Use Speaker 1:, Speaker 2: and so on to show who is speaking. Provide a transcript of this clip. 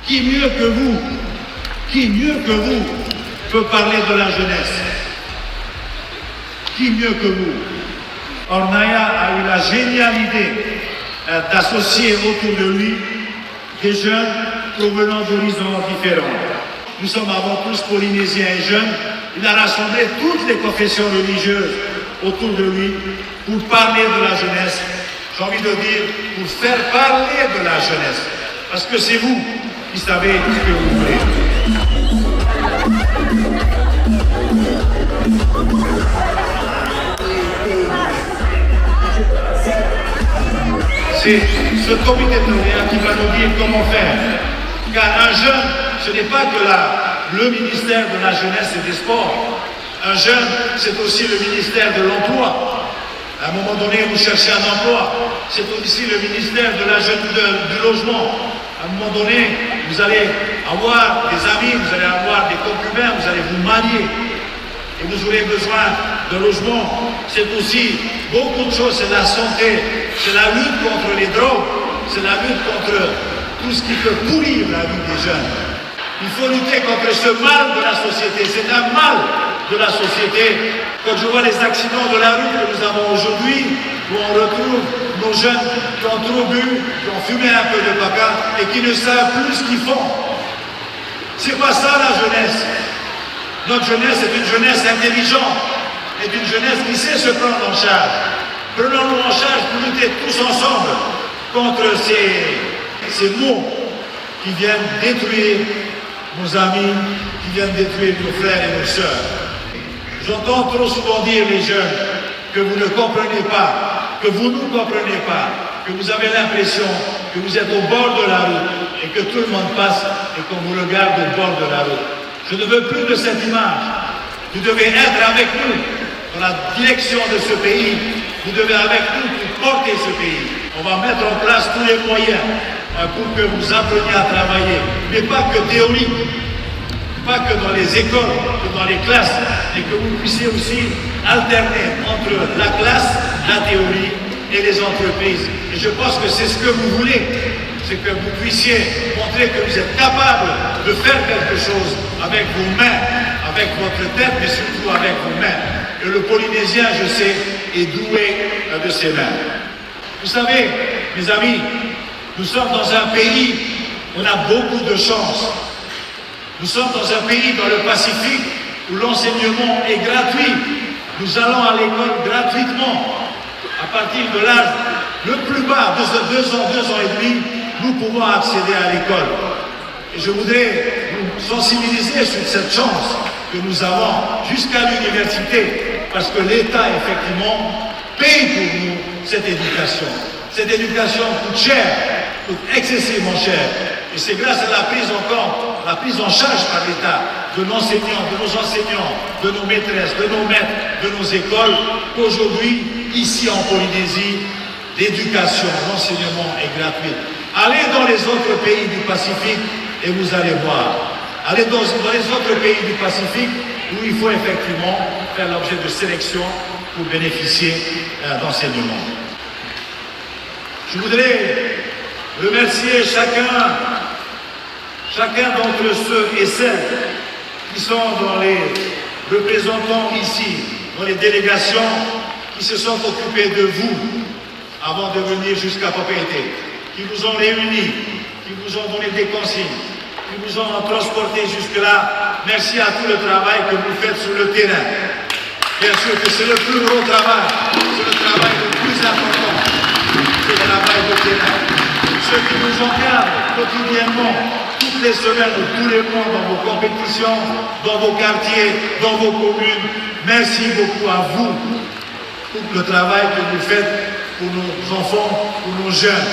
Speaker 1: qui mieux que vous peut parler de la jeunesse? Qui mieux que vous? Ornaya a eu la géniale idée d'associer autour de lui des jeunes provenant d'horizons différents. Nous sommes avant tous polynésiens et jeunes. Il a rassemblé toutes les confessions religieuses autour de lui pour parler de la jeunesse. J'ai envie de dire, pour faire parler de la jeunesse. Parce que c'est vous qui savez ce que vous voulez. C'est ce comité de lauréats qui va nous dire comment faire. Car un jeune, ce n'est pas que le ministère de la jeunesse et des sports. Un jeune, c'est aussi le ministère de l'emploi. À un moment donné, vous cherchez un emploi. C'est aussi le ministère de du logement. À un moment donné, vous allez avoir des amis, vous allez avoir des concubins, vous allez vous marier. Et vous aurez besoin de logement. C'est aussi beaucoup de choses, c'est la santé, c'est la lutte contre les drogues, c'est la lutte contre tout ce qui peut pourrir la vie des jeunes. Il faut lutter contre ce mal de la société. C'est un mal de la société. Quand je vois les accidents de la rue que nous avons aujourd'hui, où on retrouve nos jeunes qui ont trop bu, qui ont fumé un peu de caca et qui ne savent plus ce qu'ils font. C'est pas ça la jeunesse. Notre jeunesse est une jeunesse intelligente, est une jeunesse qui sait se prendre en charge. Prenons-nous en charge pour lutter tous ensemble contre ces maux qui viennent détruire nos amis, qui viennent détruire nos frères et nos sœurs. J'entends trop souvent dire les jeunes que vous ne comprenez pas, que vous ne comprenez pas, que vous avez l'impression que vous êtes au bord de la route et que tout le monde passe et qu'on vous regarde au bord de la route. Je ne veux plus de cette image. Vous devez être avec nous dans la direction de ce pays. Vous devez avec nous pour porter ce pays. On va mettre en place tous les moyens pour que vous appreniez à travailler. Mais pas que théorique, pas que dans les écoles, que dans les classes, mais que vous puissiez aussi alterner entre la classe, la théorie et les entreprises. Et je pense que c'est ce que vous voulez. C'est que vous puissiez montrer que vous êtes capable de faire quelque chose avec vos mains, avec votre tête, mais surtout avec vos mains. Et le Polynésien, je sais, est doué de ses mains. Vous savez, mes amis, nous sommes dans un pays où on a beaucoup de chance. Nous sommes dans un pays dans le Pacifique où l'enseignement est gratuit. Nous allons à l'école gratuitement. À partir de l'âge le plus bas, 2 ans, 2 ans et demi, nous pouvons accéder à l'école. Et je voudrais vous sensibiliser sur cette chance que nous avons jusqu'à l'université, parce que l'État, effectivement, paye pour nous cette éducation. Cette éducation coûte cher, coûte excessivement cher. Et c'est grâce à la prise en charge par l'État de l'enseignant, de nos enseignants, de nos maîtresses, de nos maîtres, de nos écoles, qu'aujourd'hui, ici en Polynésie, l'éducation, l'enseignement est gratuit. Allez dans les autres pays du Pacifique et vous allez voir. Allez dans les autres pays du Pacifique où il faut effectivement faire l'objet de sélection pour bénéficier d'enseignement. Je voudrais remercier chacun d'entre ceux et celles qui sont dans les représentants ici, dans les délégations, qui se sont occupés de vous avant de venir jusqu'à Papeete, qui vous ont réunis, qui vous ont donné des consignes, qui vous ont transporté jusque-là. Merci à tout le travail que vous faites sur le terrain. Bien sûr que c'est le plus gros travail, c'est le travail le plus important, c'est le travail de terrain. Ceux qui nous encadrent quotidiennement, toutes les semaines ou tous les mois dans vos compétitions, dans vos quartiers, dans vos communes, merci beaucoup à vous pour le travail que vous faites pour nos enfants, pour nos jeunes.